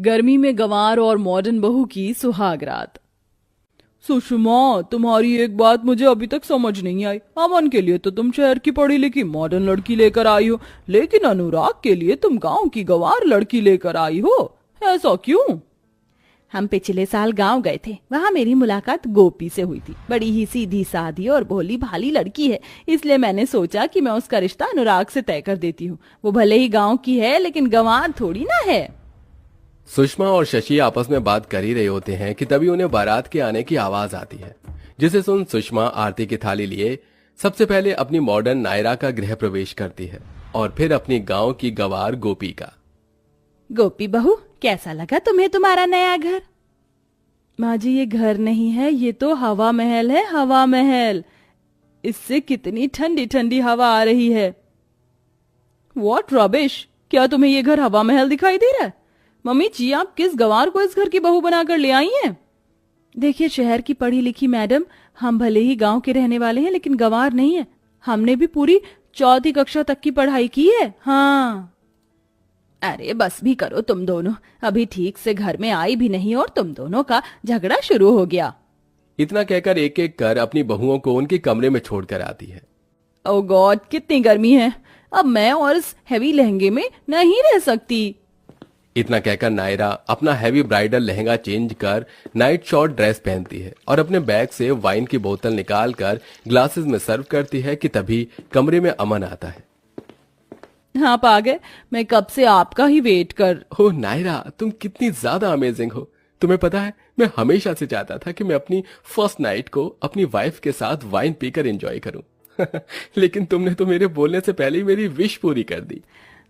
गर्मी में गंवार और मॉडर्न बहू की सुहाग रात। सुषमा, तुम्हारी एक बात मुझे अभी तक समझ नहीं आई। अमन के लिए तो तुम शहर की पढ़ी लिखी मॉडर्न लड़की लेकर आई हो, लेकिन अनुराग के लिए तुम गांव की गंवार लड़की लेकर आई हो। ऐसा क्यों? हम पिछले साल गांव गए थे, वहाँ मेरी मुलाकात गोपी से हुई थी। बड़ी ही सीधी सादी और भोली भाली लड़की है, इसलिए मैंने सोचा कि मैं उसका रिश्ता अनुराग से तय कर देती हूँ। वो भले ही गांव की है, लेकिन गंवार थोड़ी ना है। सुषमा और शशि आपस में बात कर ही रहे होते हैं कि तभी उन्हें बारात के आने की आवाज आती है, जिसे सुन सुषमा आरती की थाली लिए सबसे पहले अपनी मॉडर्न नायरा का गृह प्रवेश करती है और फिर अपनी गांव की गंवार गोपी का। गोपी बहू, कैसा लगा तुम्हें तुम्हारा नया घर? माँ जी, ये घर नहीं है, ये तो हवा महल है। हवा महल। इससे कितनी ठंडी ठंडी हवा आ रही है। What rubbish! क्या तुम्हें ये घर हवा महल दिखाई दे रहा है? मम्मी जी, आप किस गंवार को इस घर की बहू बनाकर ले आई हैं? देखिए शहर की पढ़ी लिखी मैडम, हम भले ही गांव के रहने वाले हैं, लेकिन गंवार नहीं है। हमने भी पूरी 4वीं कक्षा तक की पढ़ाई की है। हाँ। अरे बस भी करो तुम दोनों, अभी ठीक से घर में आई भी नहीं और तुम दोनों का झगड़ा शुरू हो गया। इतना कहकर एक एक कर अपनी बहुओं को उनके कमरे में छोड़कर आती है। ओ गॉड, कितनी गर्मी है। अब मैं और इस हैवी लहंगे में नहीं रह सकती। इतना कहकर नायरा अपना हैवी ब्राइडल लहंगा चेंज कर नाइट शॉर्ट ड्रेस पहनती है और अपने बैग से वाइन की बोतल निकालकर ग्लासेस में सर्व करती है कि तभी कमरे में अमन आता है। आप आ गए। मैं कब से आपका ही वेट कर। ओ नायरा, तुम कितनी ज्यादा अमेजिंग हो। तुम्हें पता है, मैं हमेशा से चाहता था कि मैं अपनी फर्स्ट नाइट को अपनी वाइफ के साथ वाइन पीकर एंजॉय करूं। लेकिन तुमने तो मेरे बोलने से पहले ही मेरी विश पूरी कर दी।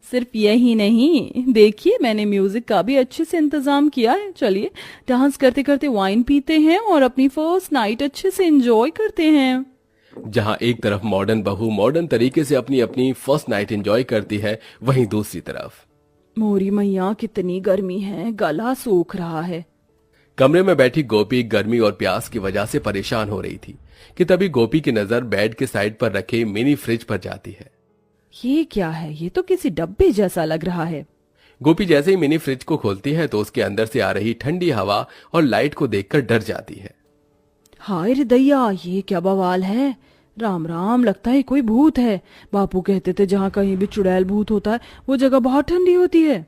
सिर्फ यही नहीं, देखिए मैंने म्यूजिक का भी अच्छे से इंतजाम किया है। चलिए डांस करते करते वाइन पीते हैं और अपनी फर्स्ट नाइट अच्छे से एंजॉय करते हैं। जहां एक तरफ मॉडर्न बहू मॉडर्न तरीके से अपनी अपनी फर्स्ट नाइट एंजॉय करती है, वहीं दूसरी तरफ मोरी मैया, कितनी गर्मी है, गला सूख रहा है। कमरे में बैठी गोपी गर्मी और प्यास की वजह से परेशान हो रही थी कि तभी गोपी की नजर बेड के साइड पर रखे मिनी फ्रिज पर जाती है। ये क्या है? ये तो किसी डब्बे जैसा लग रहा है। गोपी जैसे ही मिनी फ्रिज को खोलती है तो उसके अंदर से आ रही ठंडी हवा और लाइट को देखकर डर जाती है। हाय रे दैया, ये क्या बवाल है। राम राम, लगता है कोई भूत है। बापू कहते थे जहाँ कहीं भी चुड़ैल भूत होता है वो जगह बहुत ठंडी होती है।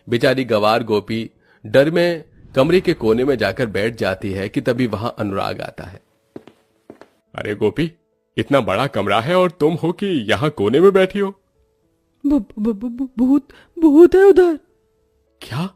बेचारी गंवार गोपी डर में कमरे के कोने में जाकर बैठ जाती है कि तभी वहां अनुराग आता है। अरे गोपी, इतना बड़ा कमरा है और तुम हो कि यहाँ कोने में बैठी हो। भूत भूत है उधर। क्या?